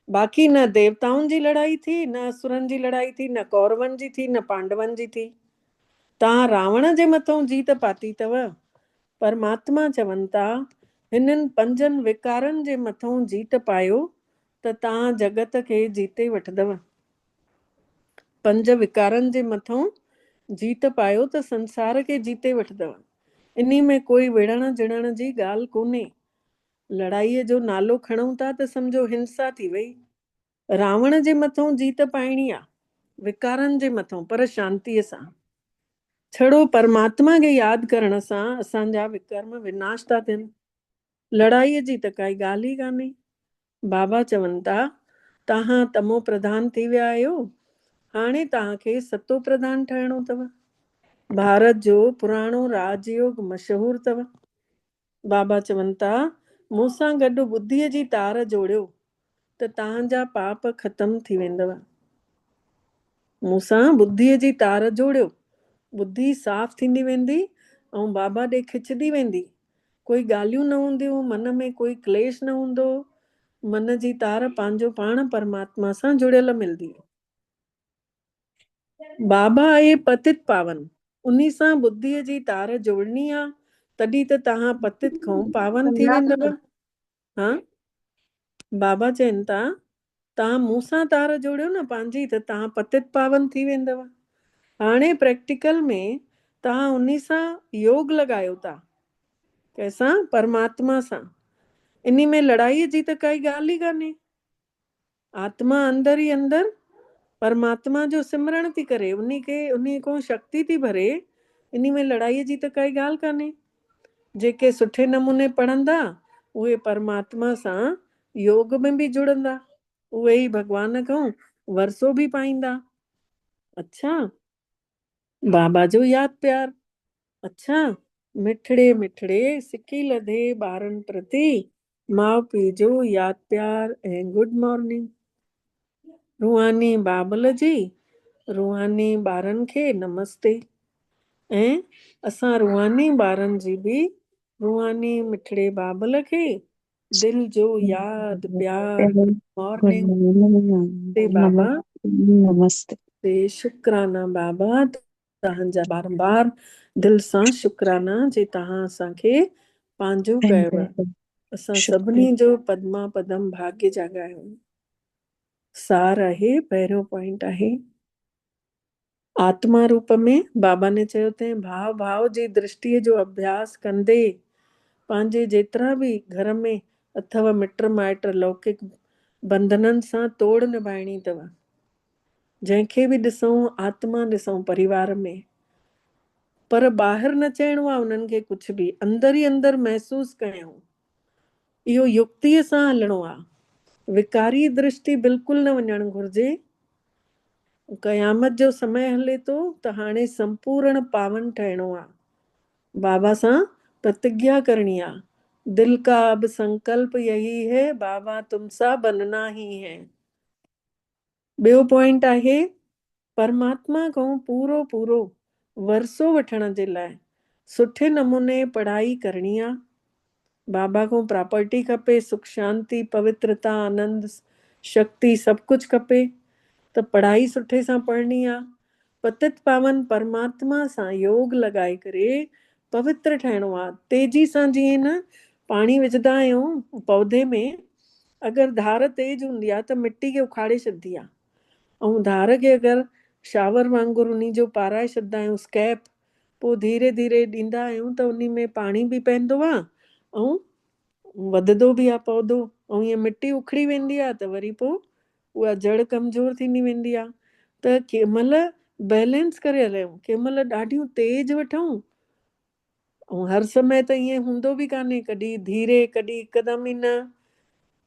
बाक़ी न देवताउनि जी लड़ाई थी, न असुरनि जी लड़ाई थी, न कौरवनि जी थी, न पांडवनि जी थी। तव्हां रावण जे मथां जीत पाती अथव। परमात्मा चवनि था हिननि पंजनि विकारनि जे मथां जीत पायो त तव्हां जगत खे जीते वठंदव। पंज विकारनि जे मथां जीत पायो त संसार खे जीते वठंदव। इन में कोई विढ़ण जिड़ण जी ॻाल्हि कोन्हे। लड़ाईअ जो नालो खणूं था त सम्झो हिंसा थी वई। रावण जे मथां जीत पाइणी आहे विकारनि जे मथां, पर शांतीअ सां। छड़ो परमात्मा खे यादि करण सां असांजा विकर्म विनाश था थियनि, लड़ाईअ जी त काई ॻाल्हि ई कान्हे। बाबा चवनि था तव्हां तमो प्रधान थी विया आहियो, हाणे तव्हांखे सतो प्रधान ठहिणो अथव। भारत जो पुराणो राजयोग मशहूरु अथव। बाबा चवनि था मूंसां गॾु बुद्धीअ जी तार जोड़ियो त तव्हांजा पाप ख़तम थी वेंदव। मूंसां बुद्धीअ जी तार जोड़ियो, बुद्धि साफ़ थींदी वेंदी ऐं बाबा ॾे खिचंदी वेंदी। कोई ॻाल्हियूं न हूंदियूं, मन में कोई क्लेश न हूंदो, मन जी तार पंहिंजो पाण परमात्मा सां जुड़ियल मिलंदी। बाबा आहे पतित पावन, उन्ही सां बुद्धीअ जी तार जोड़नी आहे, तॾहिं त तव्हां पतित खां पावन थी वेंदव। हा, बाबा चवनि था तव्हां मूंसां तार जोड़ियो न पंहिंजी, त तव्हां पतित पावन थी वेंदव। हाणे प्रैक्टिकल में तव्हां उन्ही सां योग लॻायो था, कंहिंसां, परमात्मा सां। इन में लड़ाईअ जी त काई ॻाल्हि ई कान्हे। आत्मा अंदर ई अंदर परमात्मा जो सिमरण थी करे, उन खां शक्ति थी भरे। इन में लड़ाईअ जी त काई ॻाल्हि कान्हे। जेके सुठे नमूने पढ़ंदा उहे परमात्मा सां योग में बि जुड़ंदा, उहे ई भॻवान खां वरसो बि पाईंदा। अच्छा, बाबा जो यादि प्यार। अच्छा, मिठड़े मिठड़े सिकी लधे ॿारनि प्रति माउ पीउ जो यादि प्यार ऐं गुड मॉर्निंग। रूहानी बाबल जी रूहानी ॿारनि खे नमस्ते। ऐं असां रूहानी ॿारनि जी बि रूहानी मिठड़े बाबल खे दिल जो यादि प्यार गुड मॉर्निंग। ते बाबा नमस्ते। ते शुक्राना बाबा, तव्हांजा बारंबार दिल सां शुक्राना जे तव्हां असांखे पंहिंजो कयो। असां सभिनी जो पदमा पदम भाग्य जाॻा आहियूं। सार आहे, पहिरियों पॉइंट आहे आत्मा रूप में। बाबा ने चयो अथई भाव भाव जी दृष्टिअ जो अभ्यास कंदे पंहिंजे जेतिरा बि घर में अथव मिट माइट लौकिक बंधननि सां तोड़ निभाइणी अथव। जंहिंखे बि ॾिसूं आत्मा ॾिसूं परिवार में, पर ॿाहिरि न चइणो आहे उन्हनि खे कुझु बि, अंदर ई अंदर महसूस कयूं। इहो युक्तिअ सां हलणो आहे, विकारी दृष्टि बिल्कुलु न वञणु घुरिजे। क़यामत जो समय हले थो त हाणे संपूर्ण पावन ठहिणो आहे। बाबा सां प्रतिज्ञा करणी आहे, दिल का अब संकल्प यही है, बाबा तुमसा बनना ही है। ॿियो पॉइंट आहे, परमात्मा खां पूरो पूरो वरसो वठण जे लाइ सुठे नमूने पढ़ाई करणी आहे। बाबा को प्रॉपर्टी खपे, सुख शांति पवित्रता आनंद शक्ति सभु कुझु खपे, त पढ़ाई सुठे सां पढ़णी आहे। पतित पावन परमात्मा सां योग लॻाए करे पवित्र ठहिणो आहे। तेजी सां जीअं न पाणी विझंदा आहियूं पौधे में, अगरि धार तेज हूंदी आहे त मिटी खे उखाड़े छॾंदी आहे, ऐं धार खे अगरि शावर वांगुरु उन जो पाराए छॾंदा आहियूं स्कैप, पोइ धीरे धीरे ॾींदा आहियूं त उन में पाणी बि पवंदो आहे ऐं वधंदो बि आहे पौधो। ऐं ईअं मिटी उखड़ी वेंदी आहे त वरी पोइ उहा जड़ कमज़ोर थींदी वेंदी आहे। त कंहिं महिल बैलेंस करे हलियूं, कंहिं महिल ॾाढियूं तेज वठूं, ऐं हर समय त ईअं हूंदो बि कान्हे, कॾहिं धीरे कॾहिं हिकदमि ई न।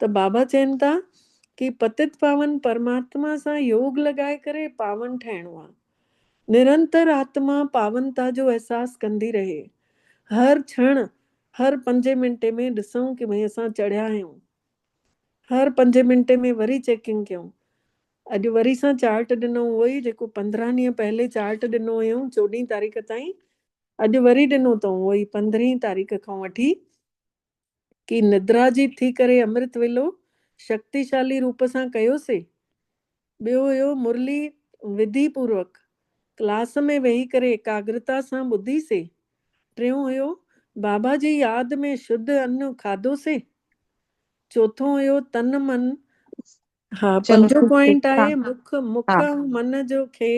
त बाबा चवनि था कि पतित पावन परमात्मा सां योग लॻाए करे पावन ठहिणो आहे। निरंतर आत्मा पावनता जो अहसासु कंदी रहे, हर क्षण हर 5 मिंटे में ॾिसूं कि भई असां चढ़िया आहियूं, हर 5 मिंटे में वरी चेकिंग कयूं। अॼु वरी सां चार्ट ॾिनो, उहो ई जेको 15 ॾींहं पहले चार्ट ॾिनो हुयूं 14 तारीख़ ताईं, अॼु वरी ॾिनो अथऊं उहो ई 15 तारीख़ खां वठी, कि निद्रा जी थी करे अमृत वेलो शक्तिशाली रूप सां कयोसीं। ॿियो हुयो मुरली विधि पूर्वक क्लास में वेही करे एकाग्रता सां ॿुधीसीं। टियों हुयो बाबा जी यादि में शुद्ध अन्न खाधोसीं। चौथों हुयो तन मन, हा चलो पंजो ठीक है। पॉइंट हाँ आहे मुख हाँ ऐं मन जो खे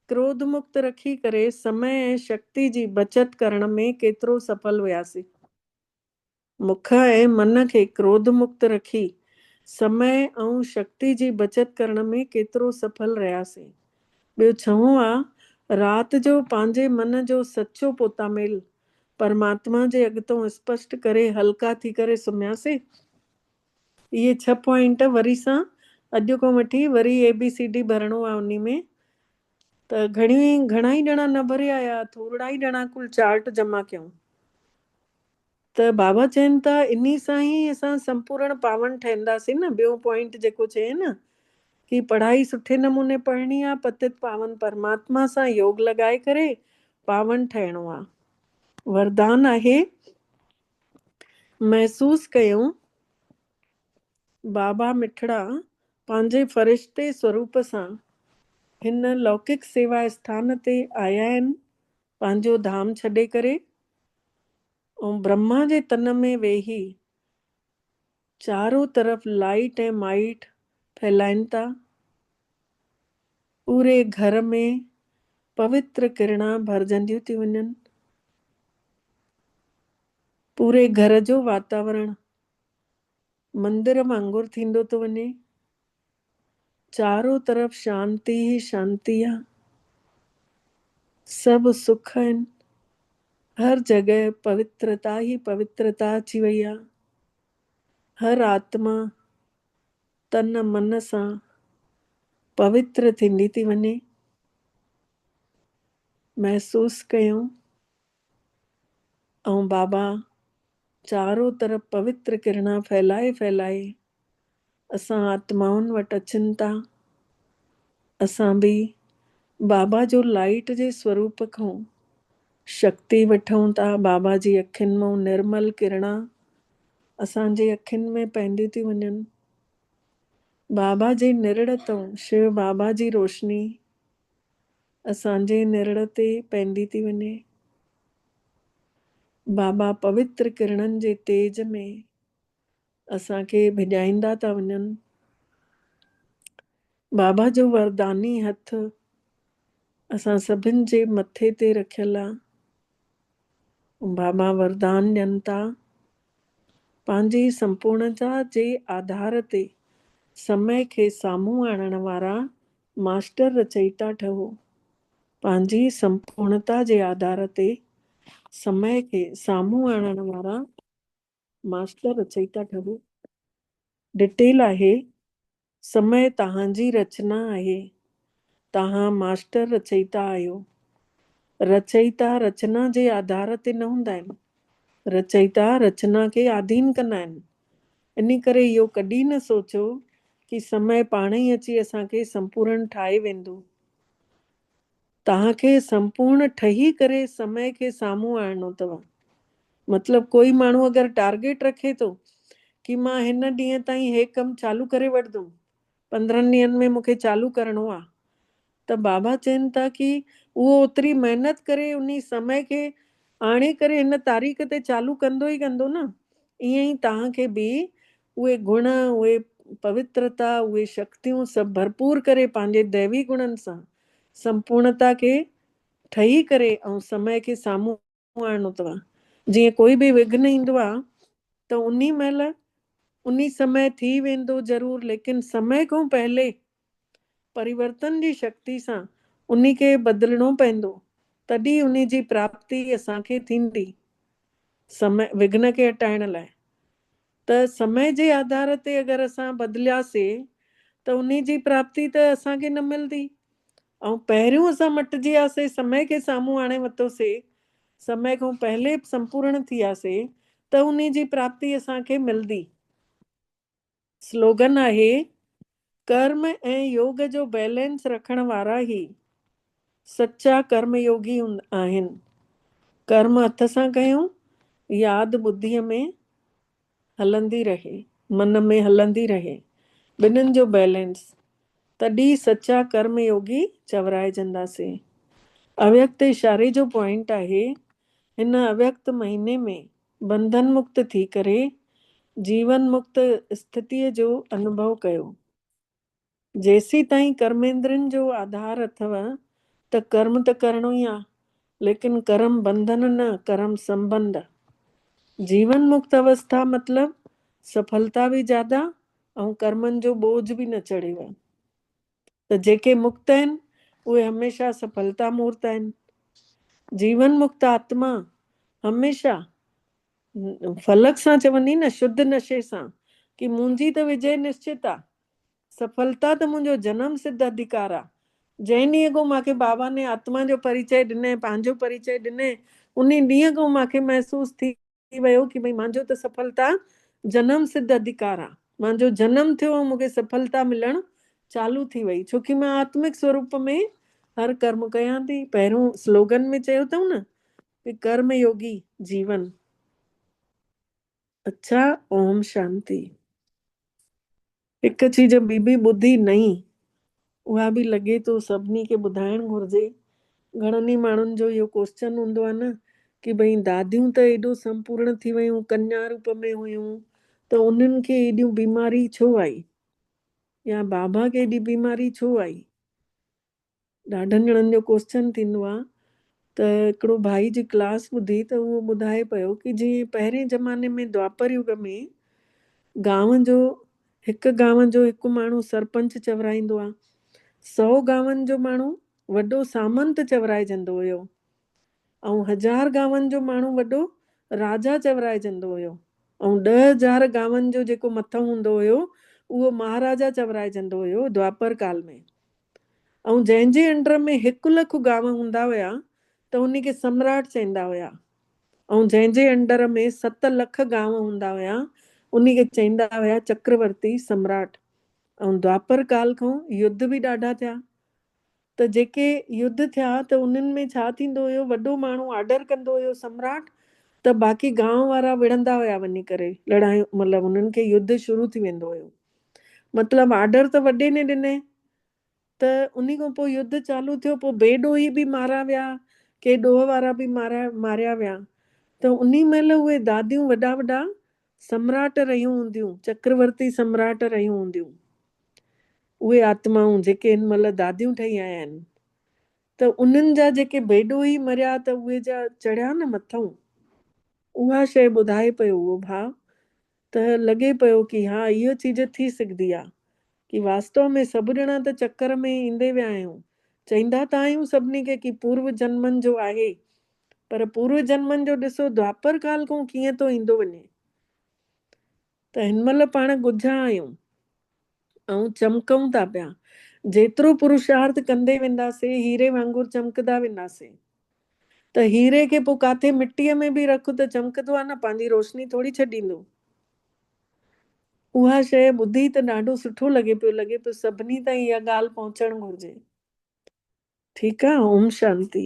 क्रोध मुक्त रखी करे समय ऐं शक्ति जी बचत करण में केतिरो सफल हुयासीं। मुख ऐं मन खे क्रोध मुक्त रखी समय ऐं शक्ति जी बचत करण में केतिरो सफल रहियासीं। ॿियो छहों आहे राति जो पंहिंजे मन जो सचो पोतामेल परमात्मा जे अॻितों स्पष्ट करे हल्का थी करे सुम्हियासीं। इहे 6 पॉइंट वरी सां अॼु खां वठी वरी ABCD भरणो आहे उन में। त घणा ई ॼणा न भरिया हुया, थोरा ई ॼणा कुल चार्ट जमा कयूं। त बाबा चवनि था इन सां ई असां संपूर्ण पावन ठहींदासीं न। ॿियो पॉइंट जेको चए न कि पढ़ाई सुठे नमूने पढ़णी आहे, पतित पावन परमात्मा सां योग लॻाए करे पावन ठहिणो आहे। वरदान आहे, महसूस कयूं बाबा मिठड़ा पंहिंजे फ़रिश्ते स्वरूप सां हिन लौकिक सेवा स्थान ते आया आहिनि, पंहिंजो धाम छॾे करे, ऐं ब्रह्मा जे तन में वेही चारों तरफ़ लाइट ऐं माइट फैलाइनि था। पूरे घर में पवित्र किरणा भरजंदियूं थी वञनि। पूरे घर जो वातावरण मंदिर वांगुरु थींदो थो वञे। चारों तरफ़ शांति ही शांति आहे, सभु सुख आहिनि, हर जगह पवित्रता ही पवित्रता अची वई आहे। हर आत्मा तन मन सां पवित्र थींदी थी वञे। महसूस कयूं ऐं बाबा चारों तरफ़ पवित्र किरणा फैलाए फैलाए असां आत्माउनि वटि अचनि था। असां बि बाबा जो लाइट जे स्वरूप खां शक्ति वठूं था। बाबा जी अखियुनि मां निर्मल किरणा असांजे अखियुनि में पवंदी थी वञनि। बाबा जे निरड़ तां शिव बाबा जी रोशनी असांजे निरड़ ते पवंदी थी वञे। बाबा पवित्र किरणनि जे तेज में असांखे भिॼाईंदा था वञनि। बाबा जो वरदानी हथ असां सभिनि जे मथे ते रखियल आहे। बाबा वरदान ॾियनि था पंहिंजी संपूर्णता जे आधार ते समय खे साम्हूं आणण वारा मास्टर रचयिता ठहो। पंहिंजी संपूर्णता जे आधार ते समय खे साम्हूं आणण वारा मास्टर रचयिता ठहो। डिटेल आहे, समय तव्हांजी रचना आहे, तव्हां मास्टर रचयिता आहियो। रचयिता रचना जे आधार ते न हूंदा आहिनि, रचयिता रचना खे आधीन कंदा आहिनि। इन करे इहो कॾहिं न सोचो कि समय पाण ई अची असांखे संपूर्ण ठाहे वेंदो। तव्हांखे संपूर्ण ठही करे समय खे साम्हूं आणणो अथव। मतिलबु कोई माण्हू अगरि टारगेट रखे थो कि मां हिन ॾींहं ताईं हे कमु चालू करे वठंदुमि, 15 ॾींहंनि में मूंखे चालू करिणो आहे, त बाबा चवनि था कि उहो ओतिरी महिनत करे उन समय खे आणे करे हिन तारीख़ ते चालू कंदो ई कंदो न। ईअं ई तव्हांखे बि उहे गुण, उहे पवित्रता, उहे शक्तियूं सभु भरपूर करे पंहिंजे दैवी गुणनि सां संपूर्णता खे ठही करे ऐं समय खे साम्हूं आणणो अथव। जीअं कोई बि विघ्न ईंदो आहे त उन महिल उन समय थी वेंदो ज़रूरु, लेकिन समय खां पहले परिवर्तन जी शक्ति सां उन खे बदिलणो पवंदो, तॾहिं उन जी प्राप्ति असांखे थींदी। समय विघ्न खे हटाइण लाइ त समय जे आधार ते अगरि असां बदिलियासीं त उन जी प्राप्ति त असांखे न मिलंदी। ऐं पहिरियों असां मटिजी वियासीं, समय खे साम्हूं आणे वरितोसीं, समय खां पहले संपूर्ण थी वियासीं, त उन जी प्राप्ति असांखे मिलंदी। स्लोगन आहे, कर्म ऐं योग जो बैलेंस रखण वारा ई सच्चा कर्मयोगी आहिनि। कर्म हथ सां कयूं, यादि ॿुद्धीअ में हलंदी रहे, मन में हलंदी रहे, ॿिन्हिनि जो बैलेंस, तॾहिं सच्चा कर्मयोगी चवराइजंदासीं। अव्यक्त इशारे जो पॉइंट आहे, हिन अव्यक्त महीने में बंधन मुक्त थी करे जीवन मुक्त स्थितिअ जो अनुभव कयो। जेसी ताईं कर्मेंद्रनि जो आधार अथव त कर्म त करिणो ई आहे, लेकिन कर्म बंधन न, कर्म संबंध। जीवन मुक्त अवस्था मतलब सफलता भी ज्यादा ऐं कर्मनि जो बोझ भी न चढ़ेव। त जेके मुक्त आहिनि उहे हमेशह सफलता मूर्त आहिनि। जीवन मुक्त आत्मा हमेशह फलक सां चवंदी न, शुद्ध नशे सां, कि मुंहिंजी त विजय निश्चित आहे, सफलता त मुंहिंजो जन्म सिद्ध अधिकार आहे। जंहिं ॾींहं खां मूंखे बाबा ने आत्मा जो परिचय ॾिनई, पंहिंजो परिचय ॾिनई, उन ॾींहं खां मूंखे महसूस थी वियो कि भई मुंहिंजो त सफलता जन्म सिद्ध अधिकार आहे। मुंहिंजो जनम थियो ऐं मूंखे सफलता मिलणु चालू थी वई, छोकी मां आत्मिक स्वरूप में हर कर्म कयां थी। पहिरियों स्लोगन में चयो अथऊं न कि कर्म योगी जीवन। अच्छा, ओम शांति। हिकु चीज ॿी बि ॿुधी नहीं, उहा बि लॻे थो सभिनी खे ॿुधाइणु घुरिजे। घणनि ई माण्हुनि जो इहो क्वेश्चन हूंदो आहे न कि भई दादियूं त एॾो संपूर्ण थी वियूं, कन्या रूप में हुयूं, त उन्हनि खे एॾियूं बीमारी छो आई, या बाबा खे एॾी बीमारी छो आई। ॾाढनि ॼणनि जो क्वेश्चन थींदो आहे। त हिकिड़ो भाई जी क्लास ॿुधी त उहो ॿुधाए पियो कि जीअं पहिरें ज़माने में द्वापर युग में गांव जो हिकु माण्हू सरपंच चवराईंदो आहे, 100 गांवनि जो माण्हू वॾो सामंत चवराइजंदो हुयो, ऐं 1000 गांवनि जो माण्हू वॾो राजा चवराइजंदो हुयो, ऐं 10,000 गांवनि जो जेको मथां हूंदो हुयो उहो महाराजा चवराइजंदो हुयो द्वापर काल में। ऐं जंहिंजे अंडर में 1 लख गांव हूंदा हुया त उनखे सम्राट चवंदा हुया, ऐं जंहिंजे अंडर में 7 लख गांव हूंदा हुया उनखे चवंदा हुया चक्रवर्ती सम्राट। ऐं द्वापर काल खां युद्ध बि ॾाढा थिया, त जेके युद्ध थिया त उन्हनि में छा थींदो हुयो, वॾो माण्हू ऑर्डर कंदो हुयो सम्राट, त बाक़ी गांव वारा विढ़ंदा हुया वञी करे लड़ायूं, मतिलबु उन्हनि खे युद्ध शुरू थी वेंदो हुयो। मतिलबु ऑर्डर त वॾे ने ॾिने, त उन खां पोइ युद्ध चालू थियो, पोइ बेॾोही बि मारा विया, के ॾोह वारा बि मारिया विया। त उन महिल उहे दादियूं वॾा वॾा सम्राट रहियूं हूंदियूं, चक्रवर्ती सम्राट रहियूं हूंदियूं, उहे आत्माऊं जेके हिन महिल दादियूं ठही आया आहिनि, त उन्हनि जा जेके बेॾोही मरिया त उहे जा चढ़िया न मथां, उहा शइ ॿुधाए पियो उहो भाउ त लॻे पियो की हा इहो चीज थी सघंदी आहे की वास्तव में सभु ॼणा त चकर में ईंदे विया आहियूं। चईंदा त आहियूं सभिनी खे की पूर्व जन्मनि जो आहे, पर पूर्व जन्मनि जो ॾिसो द्वापर काल खां कीअं थो ईंदो वञे। त हिन महिल पाण ॻुझा आहियूं ऐं चमकूं था पिया। जेतिरो पुरुषार्थ कंदे वेंदासीं हीरे वांगुरु चमकदा वेंदासीं। त हीरे खे पोइ काथे मिटीअ में बि रख त चमकदो आहे न, पंहिंजी रोशनी थोरी छॾींदो। उहा शइ ॿुधी त ॾाढो सुठो लॻे पियो सभिनी ताईं इहा ॻाल्हि पहुचणु घुरिजे। ठीकु आहे, ओम शांति।